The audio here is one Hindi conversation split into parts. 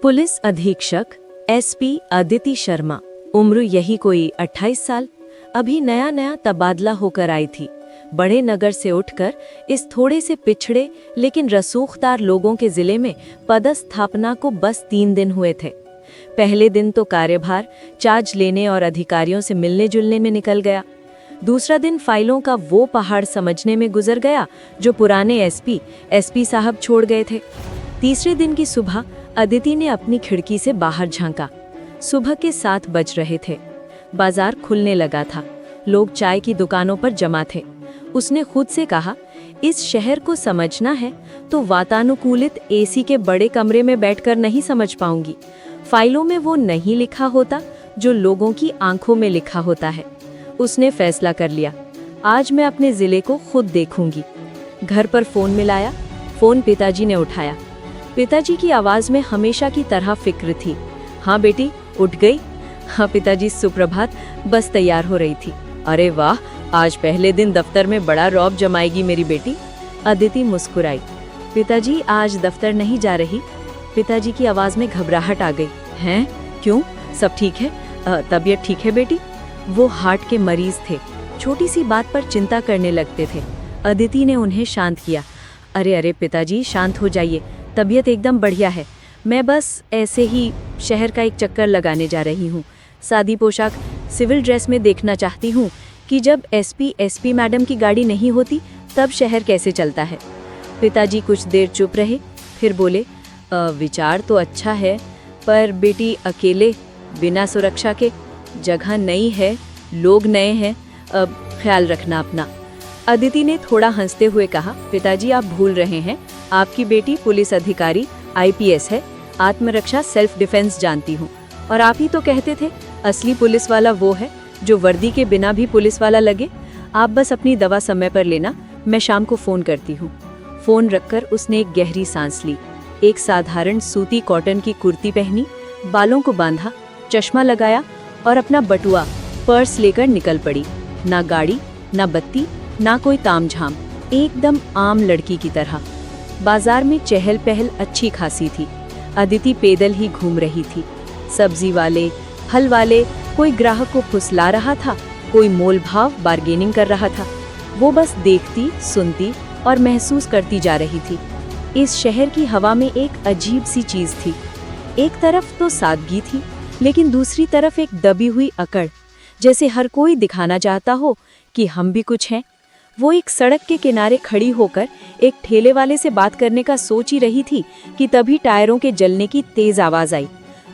पुलिस अधीक्षक एसपी अदिति शर्मा, उम्र यही कोई 28 साल, अभी नया नया तबादला होकर आई थी। बड़े नगर से उठकर इस थोड़े से पिछड़े लेकिन रसूखदार लोगों के जिले में पदस्थापना को बस 3 दिन हुए थे। पहले दिन तो कार्यभार चार्ज लेने और अधिकारियों से मिलने जुलने में निकल गया। दूसरा दिन फाइलों का वो पहाड़ समझने में गुजर गया जो पुराने एसपी साहब छोड़ गए थे। तीसरे दिन की सुबह अदिति ने अपनी खिड़की से बाहर झांका। सुबह के 7 बज रहे थे। बाजार खुलने लगा था। लोग चाय की दुकानों पर जमा थे। उसने खुद से कहा, इस शहर को समझना है तो वातानुकूलित एसी के बड़े कमरे में बैठकर नहीं समझ पाऊंगी। फाइलों में वो नहीं लिखा होता जो लोगों की आंखों में लिखा होता है। उसने फैसला कर लिया, आज मैं अपने जिले को खुद देखूंगी। घर पर फोन मिलाया। फोन पिताजी ने उठाया। पिताजी की आवाज में हमेशा की तरह फिक्र थी। हाँ बेटी, उठ गई? हाँ पिताजी, सुप्रभात, बस तैयार हो रही थी। अरे वाह, आज पहले दिन दफ्तर में बड़ा रौब जमाएगी मेरी बेटी। अदिति मुस्कुराई। पिताजी, आज दफ्तर नहीं जा रही। पिताजी की आवाज में घबराहट आ गई। हैं? क्यों? सब ठीक है? तबीयत ठीक है बेटी? वो हार्ट के मरीज थे, छोटी सी बात पर चिंता करने लगते थे। अदिति ने उन्हें शांत किया। अरे पिताजी, शांत हो जाइए, तबीयत एकदम बढ़िया है। मैं बस ऐसे ही शहर का एक चक्कर लगाने जा रही हूँ। सादी पोशाक, सिविल ड्रेस में देखना चाहती हूँ कि जब एसपी मैडम की गाड़ी नहीं होती तब शहर कैसे चलता है। पिताजी कुछ देर चुप रहे, फिर बोले, विचार तो अच्छा है, पर बेटी अकेले, बिना सुरक्षा के, जगह नई है, लोग नए हैं, अब ख्याल रखना अपना। अदिति ने थोड़ा हंसते हुए कहा, पिताजी आप भूल रहे हैं, आपकी बेटी पुलिस अधिकारी IPS है, आत्मरक्षा सेल्फ डिफेंस जानती हूँ। और आप ही तो कहते थे असली पुलिस वाला वो है जो वर्दी के बिना भी पुलिस वाला लगे। आप बस अपनी दवा समय पर लेना, मैं शाम को फ़ोन करती हूँ। फ़ोन रखकर उसने एक गहरी सांस ली। एक साधारण सूती कॉटन की कुर्ती पहनी, बालों को बांधा, चश्मा लगाया और अपना बटुआ पर्स लेकर निकल पड़ी। ना गाड़ी, ना बत्ती, ना कोई तामझाम, एकदम आम लड़की की तरह। बाजार में चहल पहल अच्छी खासी थी। अदिति पैदल ही घूम रही थी। सब्जी वाले, फल वाले, कोई ग्राहक को फुसला रहा था, कोई मोल भाव बार्गेनिंग कर रहा था। वो बस देखती, सुनती और महसूस करती जा रही थी। इस शहर की हवा में एक अजीब सी चीज थी। एक तरफ तो सादगी थी, लेकिन दूसरी तरफ एक दबी हुई अकड़, जैसे हर कोई दिखाना चाहता हो कि हम भी कुछ हैं। वो एक सड़क के किनारे खड़ी होकर एक ठेले वाले से बात करने का सोच ही रही थी कि तभी टायरों के जलने की तेज आवाज आई।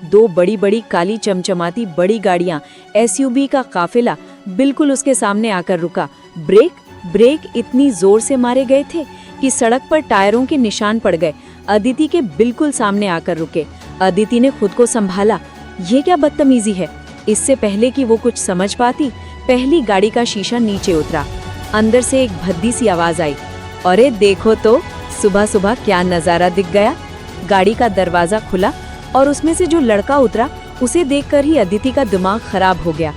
2 बड़ी बड़ी काली चमचमाती बड़ी गाड़ियां, SUV का काफिला बिल्कुल उसके सामने आकर रुका। ब्रेक इतनी जोर से मारे गए थे कि सड़क पर टायरों के निशान पड़ गए। अदिति के बिल्कुल सामने आकर रुके। अदिति ने खुद को संभाला। ये क्या बदतमीजी है? इससे पहले कि वो कुछ समझ पाती, पहली गाड़ी का शीशा नीचे उतरा। अंदर से एक भद्दी सी आवाज आई, अरे देखो तो, सुबह सुबह क्या नजारा दिख गया। गाड़ी का दरवाजा खुला और उसमें से जो लड़का उतरा, उसे देखकर ही अदिति का दिमाग खराब हो गया।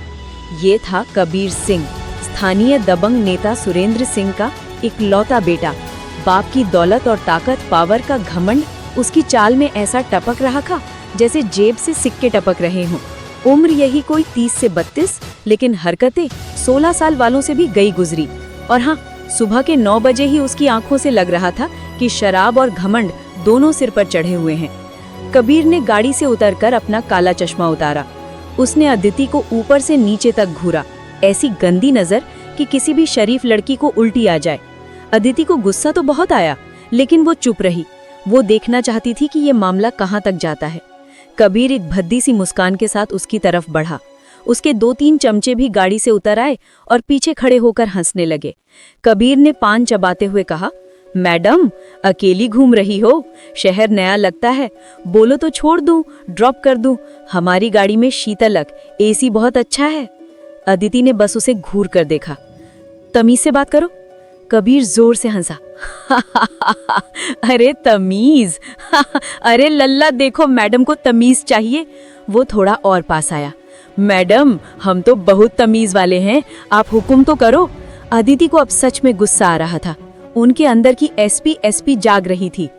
ये था कबीर सिंह, स्थानीय दबंग नेता सुरेंद्र सिंह का इकलौता बेटा। बाप की दौलत और ताकत, पावर का घमंड उसकी चाल में ऐसा टपक रहा था जैसे जेब से सिक्के टपक रहे हों। उम्र यही कोई 30 से 32, लेकिन हरकतें 16 साल वालों से भी गई गुजरी। और हाँ, सुबह के 9 बजे ही उसकी आंखों से लग रहा था कि शराब और घमंड दोनों सिर पर चढ़े हुए हैं। कबीर ने गाड़ी से उतरकर अपना काला चश्मा उतारा। उसने अदिति को ऊपर से नीचे तक घूरा, ऐसी गंदी नजर कि किसी भी शरीफ लड़की को उल्टी आ जाए। अदिति को गुस्सा तो बहुत आया, लेकिन वो चुप रही। वो देखना चाहती थी कि ये मामला कहाँ तक जाता है। कबीर एक भद्दी सी मुस्कान के साथ उसकी तरफ बढ़ा। उसके 2-3 चमचे भी गाड़ी से उतर आए और पीछे खड़े होकर हंसने लगे। कबीर ने पान चबाते हुए कहा, मैडम, अकेली घूम रही हो? शहर नया लगता है, बोलो तो छोड़ दूं, ड्रॉप कर दूं। हमारी गाड़ी में शीतलक, AC बहुत अच्छा है। अदिति ने बस उसे घूर कर देखा। तमीज से बात करो। कबीर जोर से हंसा। अरे तमीज, अरे लल्ला, देखो मैडम को तमीज चाहिए। वो थोड़ा और पास आया। मैडम, हम तो बहुत तमीज वाले हैं, आप हुक्म तो करो। अदिति को अब सच में गुस्सा आ रहा था। उनके अंदर की एसपी जाग रही थी।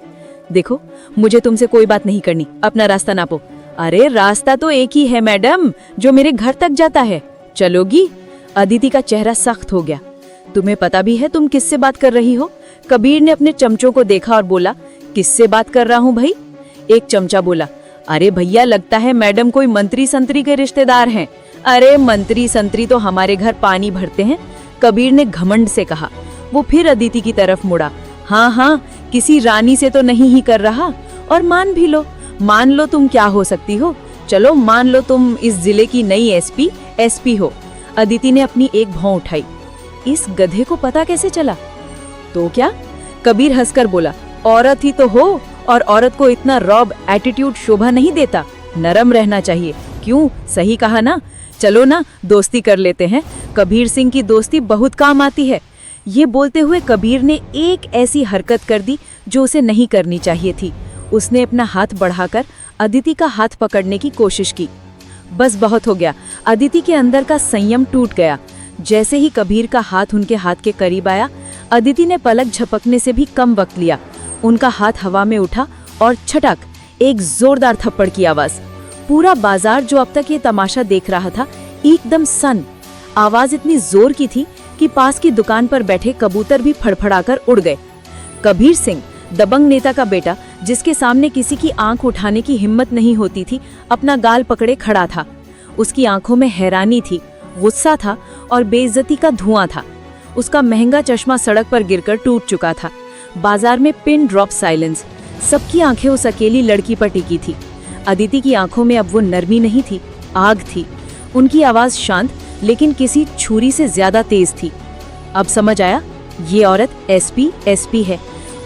देखो, मुझे तुमसे कोई बात नहीं करनी, अपना रास्ता नापो। अरे रास्ता तो एक ही है मैडम, जो मेरे घर तक जाता है, चलोगी? अदिति का चेहरा सख्त हो गया। तुम्हें पता भी है तुम किससे बात कर रही हो? कबीर ने अपने चमचों को देखा और बोला, किससे बात कर रहा हूँ भाई? एक चमचा बोला, अरे भैया लगता है मैडम कोई मंत्री संतरी के रिश्तेदार हैं। अरे मंत्री संतरी तो हमारे घर पानी भरते हैं, कबीर ने घमंड से कहा। वो फिर अदिति की तरफ मुड़ा, हाँ हाँ, किसी रानी से तो नहीं ही कर रहा। और मान भी लो, मान लो तुम क्या हो सकती हो, चलो मान लो तुम इस जिले की नई एसपी हो। अदिति ने अपनी एक भौं उठाई, इस गधे को पता कैसे चला? तो क्या? कबीर हंसकर बोला, औरत ही तो हो, और औरत को इतना रॉब एटीट्यूड शोभा नहीं देता, नरम रहना चाहिए। क्यों, सही कहा ना? चलो ना, दोस्ती कर लेते हैं, कबीर सिंह की दोस्ती बहुत काम आती है। ये बोलते हुए कबीर ने एक ऐसी हरकत कर दी जो उसे नहीं करनी चाहिए थी। उसने अपना हाथ बढ़ाकर अदिति का हाथ पकड़ने की कोशिश की। बस बहुत हो गया, अदिति के अंदर का संयम टूट गया। जैसे ही कबीर का हाथ उनके हाथ के करीब आया, अदिति ने पलक झपकने से भी कम वक्त लिया। उनका हाथ हवा में उठा और छटक, एक जोरदार थप्पड़ की आवाज। पूरा बाजार जो अब तक ये तमाशा देख रहा था एकदम सन। आवाज इतनी जोर की थी कि पास की दुकान पर बैठे कबूतर भी फड़फड़ाकर उड़ गए। कबीर सिंह, दबंग नेता का बेटा, जिसके सामने किसी की आंख उठाने की हिम्मत नहीं होती थी, अपना गाल पकड़े खड़ा था। उसकी आंखों में हैरानी थी, गुस्सा था और बेइज्जती का धुआं था। उसका महंगा चश्मा सड़क पर गिरकर टूट चुका था। बाजार में पिन ड्रॉप साइलेंस, सबकी आंखें उस अकेली लड़की पर टिकी थी। अदिति की आंखों में अब वो नरमी नहीं थी, आग थी। उनकी आवाज शांत लेकिन किसी छुरी से ज्यादा तेज थी। अब समझ आया, ये औरत एसपी है।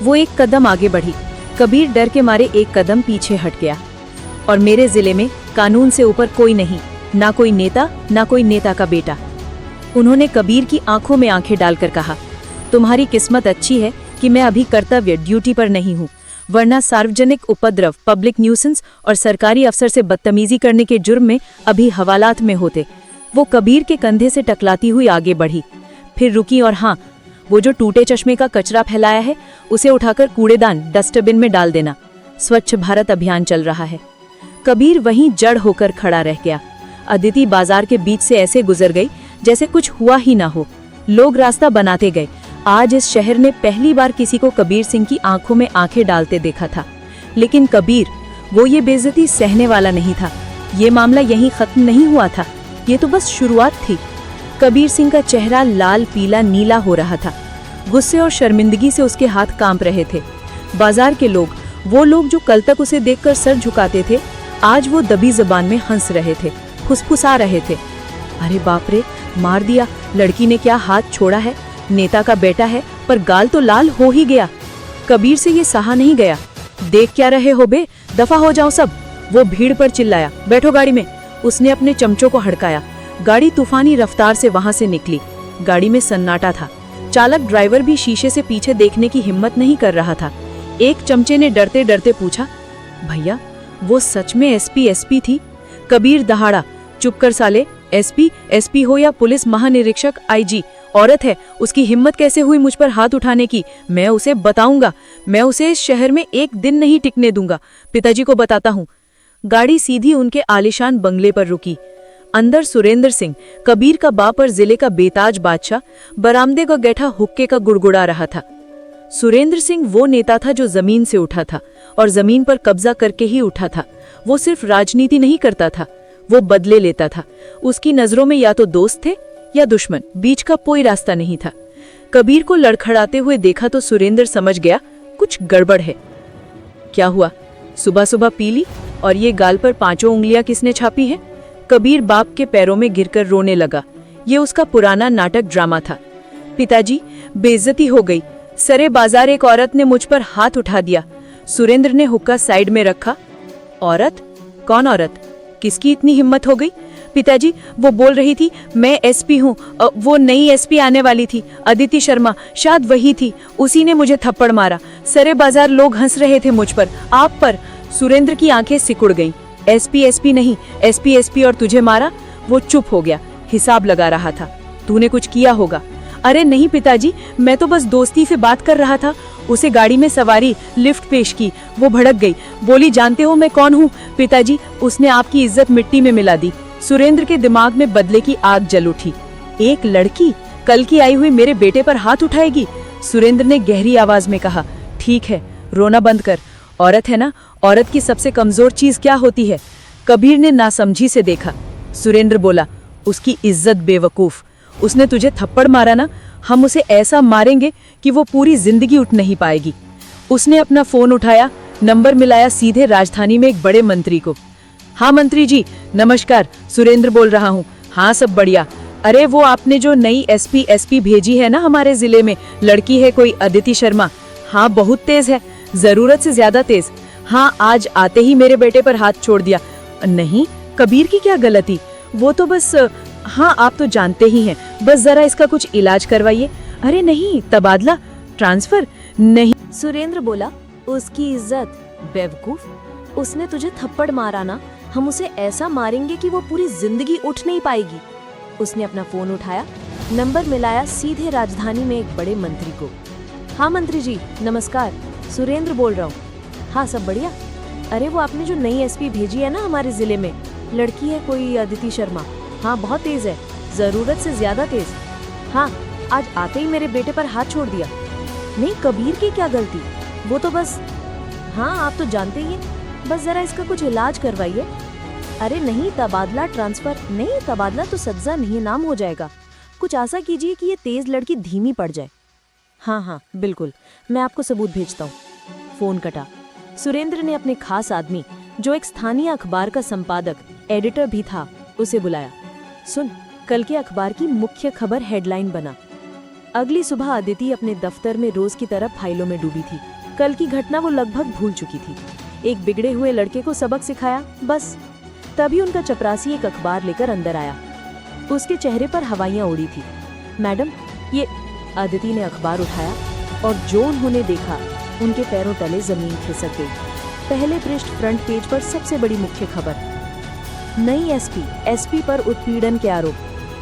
वो एक कदम आगे बढ़ी। कबीर डर के मारे एक कदम पीछे हट गया। और मेरे जिले में कानून से ऊपर कोई नहीं, ना कोई नेता, ना कोई नेता का बेटा। उन्होंने कबीर की आंखों में आंखें डालकर कहा, तुम्हारी किस्मत अच्छी है कि मैं अभी कर्तव्य ड्यूटी पर नहीं हूँ, वरना सार्वजनिक उपद्रव, पब्लिक न्यूसेंस और सरकारी अफसर से बदतमीजी करने के जुर्म में अभी हवालात में होते। वो कबीर के कंधे से टकलाती हुई आगे बढ़ी, फिर रुकी और हाँ, वो जो टूटे चश्मे का कचरा फैलाया है उसे उठाकर कूड़ेदान डस्टबिन में डाल देना। स्वच्छ भारत अभियान चल रहा है। कबीर वहीं जड़ होकर खड़ा रह गया। अदिति बाजार के बीच से ऐसे गुजर गई जैसे कुछ हुआ ही ना हो। लोग रास्ता बनाते गए। आज इस शहर ने पहली बार किसी को कबीर सिंह की आंखों में आंखें डालते देखा था। लेकिन कबीर, वो ये बेइज्जती सहने वाला नहीं था। ये मामला यहीं खत्म नहीं हुआ था, ये तो बस शुरुआत थी। कबीर सिंह का चेहरा लाल पीला नीला हो रहा था। गुस्से और शर्मिंदगी से उसके हाथ कांप रहे थे। बाजार के लोग, वो लोग जो कल तक उसे देखकर सर झुकाते थे, आज वो दबी जबान में हंस रहे थे, फुसफुसा रहे थे। अरे बाप रे, मार दिया, लड़की ने क्या हाथ छोड़ा है, नेता का बेटा है पर गाल तो लाल हो ही गया। कबीर से ये सहा नहीं गया। देख क्या रहे हो बे, दफा हो जाओ सब। वो भीड़ पर चिल्लाया, बैठो गाड़ी में। उसने अपने चमचों को हड़काया। गाड़ी तूफानी रफ्तार से वहां से निकली। गाड़ी में सन्नाटा था। चालक ड्राइवर भी शीशे से पीछे देखने की हिम्मत नहीं कर रहा था। एक चमचे ने डरते डरते पूछा, भैया वो सच में एसपी थी? कबीर दहाड़ा, चुप कर साले, एसपी हो या पुलिस महानिरीक्षक आईजी, औरत है, उसकी हिम्मत कैसे हुई मुझ पर हाथ उठाने की? मैं उसे बताऊंगा, मैं उसे इस शहर में एक दिन नहीं टिकने दूंगा। पिताजी को बताता हूँ। गाड़ी सीधी उनके आलीशान बंगले पर रुकी। अंदर सुरेंद्र सिंह, कबीर का बाप और जिले का बेताज बादशाह, बरामदे का गैठा हुक्के का गुड़गुड़ा रहा था। सुरेंद्र सिंह वो नेता था जो जमीन से उठा था और जमीन पर कब्जा करके ही उठा था। वो सिर्फ राजनीति नहीं करता था, वो बदले लेता था। उसकी नजरों में या तो दोस्त थे या दुश्मन, बीच का कोई रास्ता नहीं था। कबीर को लड़खड़ाते हुए देखा तो सुरेंद्र समझ गया कुछ गड़बड़ है। क्या हुआ, सुबह सुबह पी ली? और ये गाल पर 5 उंगलियां किसने छापी है? कबीर बाप के पैरों में गिरकर रोने लगा। ये उसका पुराना नाटक ड्रामा था। पिताजी, बेइज्जती हो गई, सरे बाजार एक औरत ने मुझ पर हाथ उठा दिया। सुरेंद्र ने हुक्का साइड में रखा। औरत? कौन औरत? किसकी इतनी हिम्मत हो गई? पिताजी, वो बोल रही थी मैं एसपी हूँ, वो नई एसपी आने वाली थी, अदिति शर्मा, शायद वही थी, उसी ने मुझे थप्पड़ मारा। सरे बाजार लोग हंस रहे थे मुझ पर, आप पर। सुरेंद्र की आंखें सिकुड़ गईं। एसपी नहीं, एसपी और तुझे मारा? वो चुप हो गया, हिसाब लगा रहा था। तूने कुछ किया होगा। अरे नहीं पिताजी, मैं तो बस दोस्ती से बात कर रहा था। उसे गाड़ी में सवारी, लिफ्ट पेश की। वो भड़क गई, बोली जानते हो मैं कौन हूँ? पिताजी, उसने आपकी इज्जत मिट्टी में मिला दी। सुरेंद्र के दिमाग में बदले की आग जल उठी। एक लड़की कल की आई हुई मेरे बेटे पर हाथ उठाएगी? सुरेंद्र ने गहरी आवाज में कहा, ठीक है, रोना बंद कर। औरत है ना, औरत की सबसे कमजोर चीज क्या होती है? कबीर ने नासमझी से देखा। सुरेंद्र बोला, उसकी इज्जत बेवकूफ। उसने तुझे थप्पड़ मारा ना, हम उसे ऐसा मारेंगे कि वो पूरी जिंदगी उठ नहीं पाएगी। उसने अपना फोन उठाया, नंबर मिलाया सीधे राजधानी में एक बड़े मंत्री को। हाँ मंत्री जी, नमस्कार, सुरेंद्र बोल रहा हूँ। हाँ सब बढ़िया। अरे वो आपने जो नई एसपी भेजी है ना हमारे जिले में, लड़की है कोई अदिति शर्मा। हाँ बहुत तेज है, जरूरत से ज्यादा तेज। हाँ आज आते ही मेरे बेटे पर हाथ छोड़ दिया। नहीं, कबीर की क्या गलती, वो तो बस, हाँ आप तो जानते ही हैं, बस जरा इसका कुछ इलाज करवाइए। अरे नहीं, तबादला, ट्रांसफर नहीं। सुरेंद्र बोला, उसकी इज्जत बेवकूफ। उसने तुझे थप्पड़ मारा ना, हम उसे ऐसा मारेंगे कि वो पूरी जिंदगी उठ नहीं पाएगी। उसने अपना फोन उठाया, नंबर मिलाया सीधे राजधानी में एक बड़े मंत्री को। हाँ मंत्री जी, नमस्कार, सुरेंद्र बोल रहा हूँ। हाँ सब बढ़िया। अरे वो आपने जो नई एसपी भेजी है ना हमारे जिले में, लड़की है कोई अदिति शर्मा। हाँ बहुत तेज है, जरूरत से ज्यादा तेज। हाँ आज आते ही मेरे बेटे पर हाथ छोड़ दिया। नहीं, कबीर की क्या गलती, वो तो बस, हाँ आप तो जानते ही हैं, बस जरा इसका कुछ इलाज करवाइए। अरे नहीं, तबादला ट्रांसफर नहीं, तबादला तो सज्जा नहीं, नाम हो जाएगा। कुछ आशा कीजिए कि ये तेज लड़की धीमी पड़ जाए। हाँ हाँ बिल्कुल, मैं आपको सबूत भेजता हूँ। फोन कटा। सुरेंद्र ने अपने खास आदमी, जो एक स्थानीय अखबार का संपादक, एडिटर भी था, उसे बुलाया। सुन, कल के अखबार की मुख्य खबर हेडलाइन बना। अगली सुबह अदिति अपने दफ्तर में रोज की तरह फाइलों में डूबी थी। कल की घटना वो लगभग भूल चुकी थी। एक बिगड़े हुए लड़के को सबक सिखाया, बस। तभी उनका चपरासी एक अखबार लेकर अंदर आया। उसके चेहरे पर हवाइयां उड़ी थी। मैडम, ये, अदिति ने अखबार उठाया और जो उन्होंने देखा, उनके पैरों तले जमीन खिसक गई। पहले पृष्ठ फ्रंट पेज पर सबसे बड़ी मुख्य खबर, नई एसपी पर उत्पीड़न के आरोप,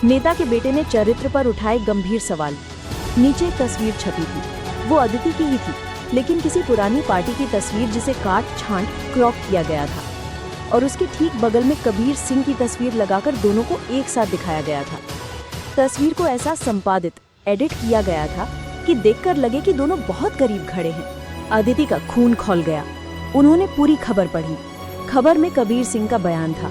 नेता के बेटे ने चरित्र पर उठाए गंभीर सवाल। नीचे एक तस्वीर छपी थी, वो अदिति की ही थी, लेकिन किसी पुरानी पार्टी की तस्वीर जिसे काट छांट क्रॉप किया गया था, और उसके ठीक बगल में कबीर सिंह की तस्वीर लगाकर दोनों को एक साथ दिखाया गया था। तस्वीर को ऐसा संपादित, एडिट किया गया था कि देखकर लगे कि दोनों बहुत करीब खड़े हैं। अदिति का खून खौल गया। उन्होंने पूरी खबर पढ़ी। खबर में कबीर सिंह का बयान था,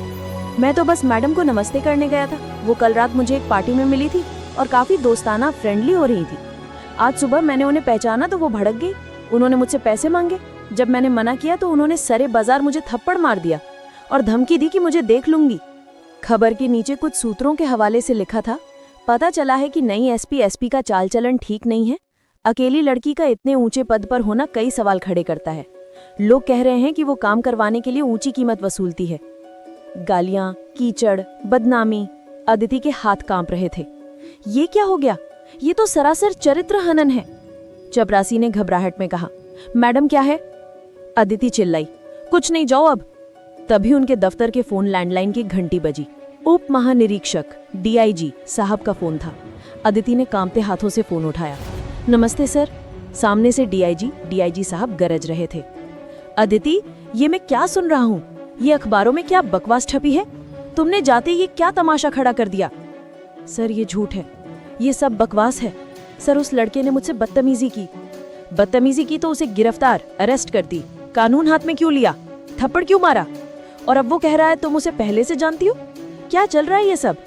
मैं तो बस मैडम को नमस्ते करने गया था। वो कल रात मुझे एक पार्टी में मिली थी और काफी दोस्ताना फ्रेंडली हो रही थी। आज सुबह मैंने उन्हें पहचाना तो वो भड़क गई। उन्होंने मुझसे पैसे मांगे। जब मैंने मना किया तो उन्होंने सरे बाजार मुझे थप्पड़ मार दिया और धमकी दी कि मुझे देख लूंगी। खबर के नीचे कुछ सूत्रों के हवाले से लिखा था, पता चला है कि नई एसपी का चाल चलन ठीक नहीं है। अकेली लड़की का इतने ऊंचे पद पर होना कई सवाल खड़े करता है। लोग कह रहे हैं कि वो काम करवाने के लिए ऊंची कीमत वसूलती है। गालियां, कीचड़, बदनामी। अदिति के हाथ कांप रहे थे। ये क्या हो गया? ये तो सरासर चरित्र हनन है। चपरासी ने घबराहट में कहा, मैडम क्या है? अदिति चिल्लाई, कुछ नहीं, जाओ अब। तभी उनके दफ्तर के फोन लैंडलाइन की घंटी बजी। उप महानिरीक्षक डीआईजी साहब का फोन था। अदिति ने कांपते हाथों से फोन उठाया। नमस्ते सर। सामने से डीआईजी साहब गरज रहे थे। अदिति, ये मैं क्या सुन रहा हूँ? ये अखबारों में क्या बकवास छपी है? तुमने जाते ये क्या तमाशा खड़ा कर दिया? सर ये झूठ है, ये सब बकवास है। सर उस लड़के ने मुझसे बदतमीजी की तो उसे गिरफ्तार, अरेस्ट कर दी। कानून हाथ में क्यों लिया? थप्पड़ क्यों मारा? और अब वो कह रहा है तुम उसे पहले से जानती हो। क्या चल रहा है ये सब?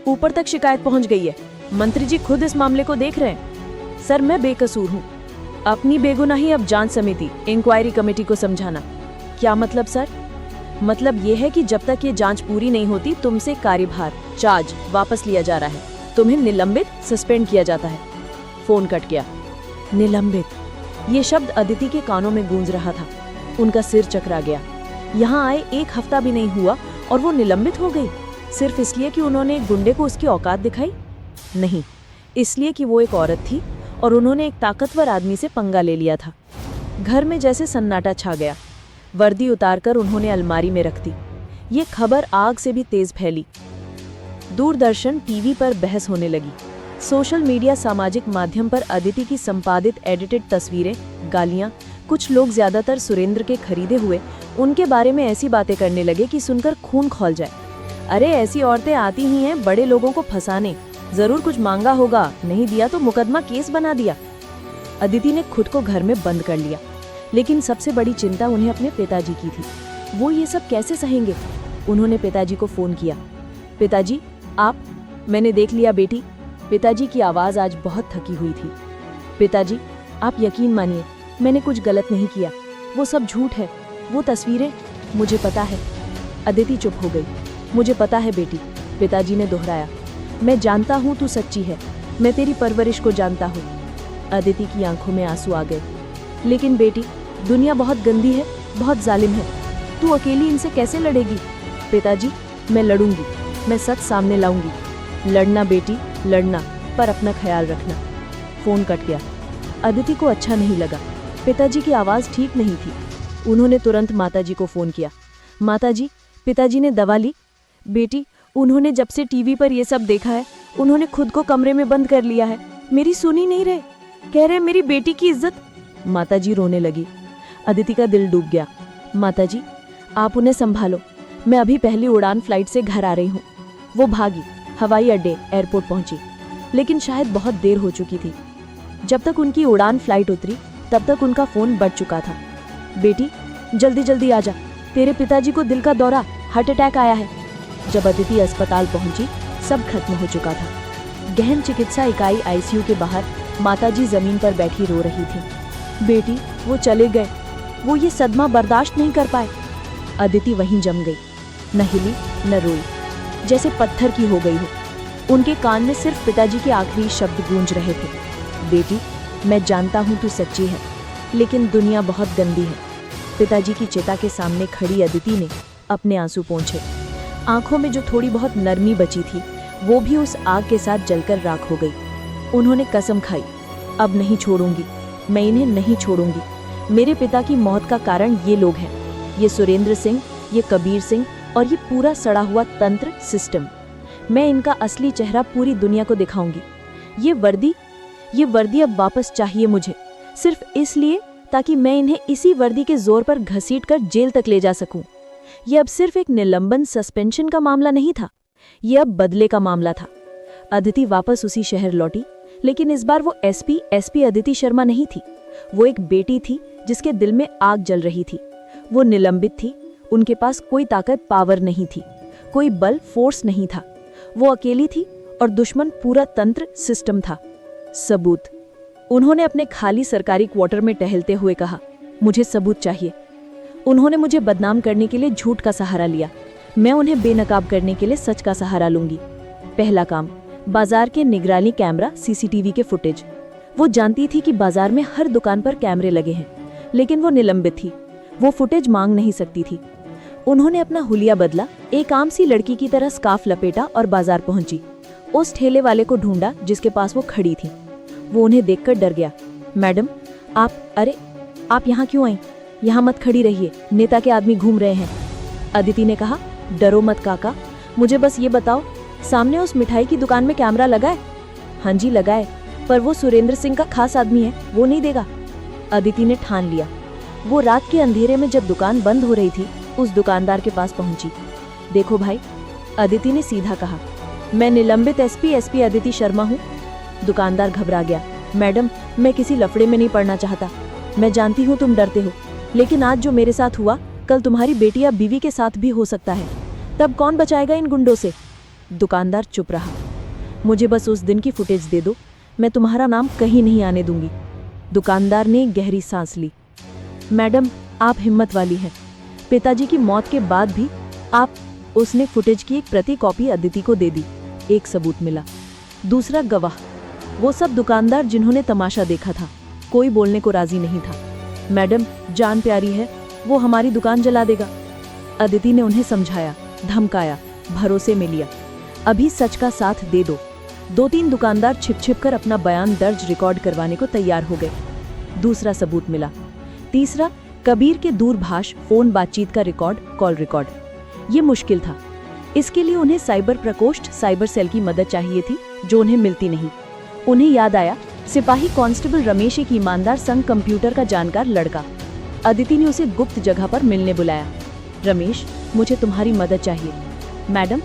ऊपर तक शिकायत पहुंच गई है। मंत्री जी खुद इस मामले को देख रहे हैं। सर मैं बेकसूर हूँ। अपनी बेगुनाही अब जांच समिति, इंक्वायरी कमेटी को समझाना। क्या मतलब सर? मतलब ये है कि जब तक ये जांच पूरी नहीं होती तुमसे कार्यभार, चार्ज वापस लिया जा रहा है। तुम्हें निलंबित, सस्पेंड किया जाता है। फोन कट गया। निलंबित, ये शब्द अदिति के कानों में गूंज रहा था। उनका सिर चकरा गया। यहाँ आए 1 हफ्ता भी नहीं हुआ और वो निलंबित हो गई, सिर्फ इसलिए कि उन्होंने एक गुंडे को उसकी औकात दिखाई? नहीं, इसलिए कि वो एक औरत थी और उन्होंने एक ताकतवर आदमी से पंगा ले लिया था। घर में जैसे सन्नाटा छा गया। वर्दी उतारकर उन्होंने अलमारी में रख दी। ये खबर आग से भी तेज फैली। दूरदर्शन टीवी पर बहस होने लगी। सोशल मीडिया सामाजिक माध्यम पर अदिति की संपादित एडिटेड तस्वीरें, गालियां, कुछ लोग ज्यादातर सुरेंद्र के खरीदे हुए उनके बारे में ऐसी बातें करने लगे कि सुनकर खून खौल जाए। अरे ऐसी औरतें आती ही हैं बड़े लोगों को फंसाने, जरूर कुछ मांगा होगा, नहीं दिया तो मुकदमा केस बना दिया। अदिति ने खुद को घर में बंद कर लिया, लेकिन सबसे बड़ी चिंता उन्हें अपने पिताजी की थी। वो ये सब कैसे सहेंगे? उन्होंने पिताजी को फोन किया। पिताजी आप? मैंने देख लिया बेटी। पिताजी की आवाज आज बहुत थकी हुई थी। पिताजी आप यकीन मानिए, मैंने कुछ गलत नहीं किया, वो सब झूठ है, वो तस्वीरें। मुझे पता है। अदिति चुप हो गई। मुझे पता है बेटी, पिताजी ने दोहराया। मैं जानता हूँ तू सच्ची है, मैं तेरी परवरिश को जानता हूँ। अदिति की आंखों में आंसू आ गए। लेकिन बेटी, दुनिया बहुत गंदी है, बहुत जालिम है, तू अकेली इनसे कैसे लड़ेगी? पिताजी मैं लड़ूंगी, मैं सच सामने लाऊंगी। लड़ना बेटी, लड़ना, पर अपना ख्याल रखना। फोन कट गया। अदिति को अच्छा नहीं लगा। पिताजी की आवाज ठीक नहीं थी। उन्होंने तुरंत माताजी को फोन किया। माताजी, पिताजी ने दवा ली? बेटी, उन्होंने जब से टीवी पर ये सब देखा है, उन्होंने खुद को कमरे में बंद कर लिया है। मेरी सुन ही नहीं रहे, कह रहे मेरी बेटी की इज्जत। माताजी रोने लगी। अदिति का दिल डूब गया। माताजी आप उन्हें संभालो, मैं अभी पहली उड़ान फ्लाइट से घर आ रही हूँ। वो भागी, हवाई अड्डे, एयरपोर्ट पहुंची, लेकिन शायद बहुत देर हो चुकी थी। जब तक उनकी उड़ान फ्लाइट उतरी तब तक उनका फोन बज चुका था। बेटी जल्दी जल्दी आ जा, तेरे पिताजी को दिल का दौरा, हार्ट अटैक आया है। जब अदिति अस्पताल पहुंची सब खत्म हो चुका था। गहन चिकित्सा इकाई आईसीयू के बाहर माताजी जमीन पर बैठी रो रही थी। बेटी वो चले गए, वो ये सदमा बर्दाश्त नहीं कर पाए। अदिति वहीं जम गई, न हिली न रोई, जैसे पत्थर की हो गई हो। उनके कान में सिर्फ पिताजी के आखिरी शब्द गूंज रहे थे। बेटी मैं जानता हूँ तू सच्ची है, लेकिन दुनिया बहुत गंदी है। पिताजी की चिता के सामने खड़ी अदिति ने अपने आंसू पोंछे। आंखों में जो थोड़ी बहुत नरमी बची थी वो भी उस आग के साथ जलकर राख हो गई। उन्होंने कसम खाई, अब नहीं छोड़ूंगी, मैं इन्हें नहीं छोड़ूंगी। मेरे पिता की मौत का कारण ये लोग हैं, ये सुरेंद्र सिंह, ये कबीर सिंह और ये पूरा सड़ा हुआ तंत्र सिस्टम। मैं इनका असली चेहरा पूरी दुनिया को दिखाऊंगी। ये वर्दी अब वापस चाहिए मुझे, सिर्फ इसलिए ताकि मैं इन्हें इसी वर्दी के जोर पर घसीट कर जेल तक ले जा सकूं। ये अब सिर्फ एक निलंबन सस्पेंशन का मामला नहीं था, ये अब बदले का मामला था। अदिति वापस उसी शहर लौटी, लेकिन इस बार वो एसपी अदिति शर्मा नहीं थी। वो एक बेटी थी जिसके दिल में आग जल रही थी। वो निलंबित थी, उनके पास कोई ताकत पावर नहीं थी, कोई बल फोर्स नहीं था। वो अकेली थी और दुश्मन पूरा तंत्र सिस्टम था। सबूत। उन्होंने अपने खाली सरकारी क्वार्टर में टहलते हुए कहा, मुझे सबूत चाहिए। उन्होंने मुझे बदनाम करने के लिए झूठ का सहारा लिया, मैं उन्हें बेनकाब करने के लिए सच का सहारा लूंगी। पहला काम, बाजार के निगरानी कैमरा, सीसीटीवी के फुटेज। वो जानती थी कि बाजार में हर दुकान पर कैमरे लगे हैं, लेकिन वो निलंबित थी, वो फुटेज मांग नहीं सकती थी। उन्होंने अपना हुलिया बदला, एक आम सी लड़की की तरह स्कार्फ लपेटा और बाजार पहुंची। उस ठेले वाले को ढूंढा जिसके पास वो खड़ी थी। वो उन्हें देखकर डर गया। मैडम आप यहाँ क्यों आई? यहाँ मत खड़ी रहिए, नेता के आदमी घूम रहे हैं। अदिति ने कहा, डरो मत काका, मुझे बस ये बताओ, सामने उस मिठाई की दुकान में कैमरा लगा है? हाँ जी लगा है, पर वो सुरेंद्र सिंह का खास आदमी है, वो नहीं देगा। अदिति ने ठान लिया। वो रात के अंधेरे में जब दुकान बंद हो रही थी उस दुकानदार के पास पहुंची। देखो भाई, अदिति ने सीधा कहा, मैं निलंबित एसपी अदिति शर्मा हूँ। दुकानदार घबरा गया। मैडम मैं किसी लफड़े में नहीं पड़ना चाहता, मैं जानती हूँ तुम डरते हो, लेकिन आज जो मेरे साथ हुआ कल तुम्हारी बेटी या बीवी के साथ भी हो सकता है, तब कौन बचाएगा इन गुंडों से? दुकानदार चुप रहा। मुझे बस उस दिन की फुटेज दे दो, मैं तुम्हारा नाम कहीं नहीं आने दूंगी। दुकानदार ने गहरी सांस ली। मैडम आप हिम्मत वाली हैं, पिताजी की मौत के बाद भी आप। उसने फुटेज की एक प्रति कॉपी अदिति को दे दी। एक सबूत मिला। दूसरा गवाह, वो सब दुकानदार जिन्होंने तमाशा देखा था, कोई बोलने को राजी नहीं था। मैडम जान प्यारी है, वो हमारी दुकान जला देगा। अदिति ने उन्हें समझाया, धमकाया, भरोसे में लिया। अभी सच का साथ दे दो। 2-3 दुकानदार छिप कर अपना बयान दर्ज रिकॉर्ड करवाने को तैयार हो गए। दूसरा सबूत मिला। तीसरा, कबीर के दूरभाष फोन बातचीत का रिकॉर्ड, कॉल रिकॉर्ड। ये मुश्किल था, इसके लिए उन्हें साइबर प्रकोष्ठ, साइबर सेल की मदद चाहिए थी, जो उन्हें मिलती नहीं। उन्हें याद आया सिपाही कांस्टेबल रमेश एक ईमानदार संघ कंप्यूटर का जानकार लड़का। अदिति ने उसे गुप्त जगह पर मिलने बुलाया। रमेश, मुझे तुम्हारी मदद चाहिए। मैडम,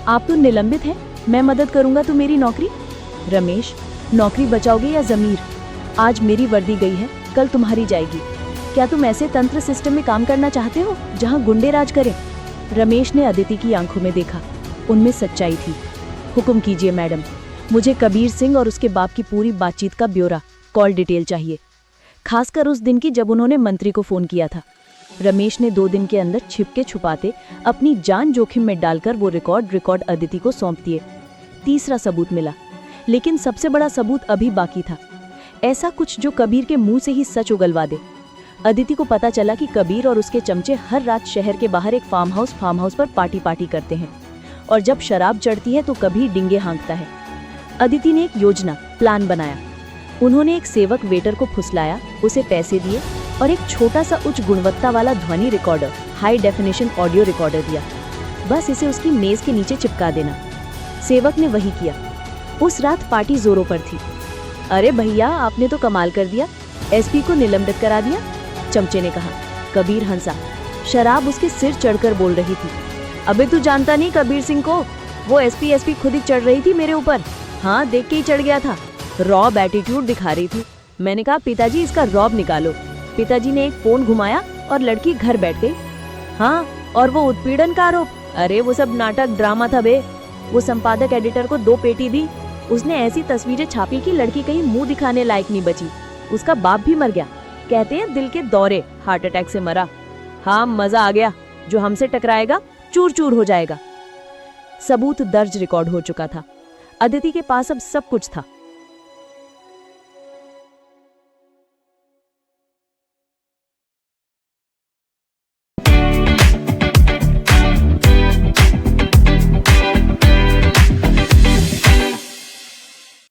आप तो निलंबित हैं, मैं मदद करूंगा तो मेरी नौकरी। रमेश, नौकरी बचाओगे या जमीर? आज मेरी वर्दी गई है, कल तुम्हारी जाएगी। क्या तुम ऐसे तंत्र सिस्टम में काम करना चाहते हो जहां गुंडे राज करें? रमेश ने अदिति की आंखों में देखा, उनमें सच्चाई थी। हुक्म कीजिए मैडम, मुझे कबीर सिंह और उसके बाप की पूरी बातचीत का ब्यौरा, कॉल डिटेल चाहिए, खासकर उस दिन की जब उन्होंने मंत्री को फोन किया था। रमेश ने 2 दिन के अंदर छिपके छुपाते अपनी जान जोखिम में डालकर वो रिकॉर्ड अदिति को सौंप दिए। तीसरा सबूत मिला, लेकिन सबसे बड़ा सबूत अभी बाकी था। ऐसा कुछ जो कबीर के मुंह से ही सच उगलवा दे। अदिति को पता चला कि कबीर और उसके चमचे हर रात शहर के बाहर एक फार्म हाउस पर पार्टी करते हैं, और जब शराब चढ़ती है तो कबीर डिंगे हाँकता है। अदिति ने एक योजना, प्लान बनाया। उन्होंने एक सेवक वेटर को फुसलाया, उसे पैसे दिए और एक छोटा सा उच्च गुणवत्ता वाला ध्वनि recorder, high definition audio recorder दिया। बस इसे उसकी मेज के नीचे चिपका देना। सेवक ने वही किया। उस रात पार्टी जोरों पर थी। अरे भैया, आपने तो कमाल कर दिया, एसपी को निलंबित करा दिया, चमचे ने कहा। कबीर हंसा, शराब उसके सिर चढ़कर बोल रही थी। अबे तू जानता नहीं कबीर सिंह को, वो एसपी खुद ही चढ़ रही थी मेरे ऊपर। हाँ, देख के ही चढ़ गया था, रॉब एटीट्यूड दिखा रही थी। मैंने कहा पिताजी इसका रॉब निकालो। पिताजी ने एक फोन घुमाया और लड़की घर बैठ गई। हाँ, और वो उत्पीड़न का आरोप, अरे वो सब नाटक ड्रामा था बे। वो संपादक एडिटर को 2 पेटी दी, उसने ऐसी तस्वीरें छापी कि लड़की कहीं मुंह दिखाने लायक नहीं बची। उसका बाप भी मर गया, कहते हैं दिल के दौरे, हार्ट अटैक से मरा। हाँ, मजा आ गया, जो हमसे टकराएगा चूर चूर हो जाएगा। सबूत दर्ज रिकॉर्ड हो चुका था। अदिति के पास अब सब कुछ था।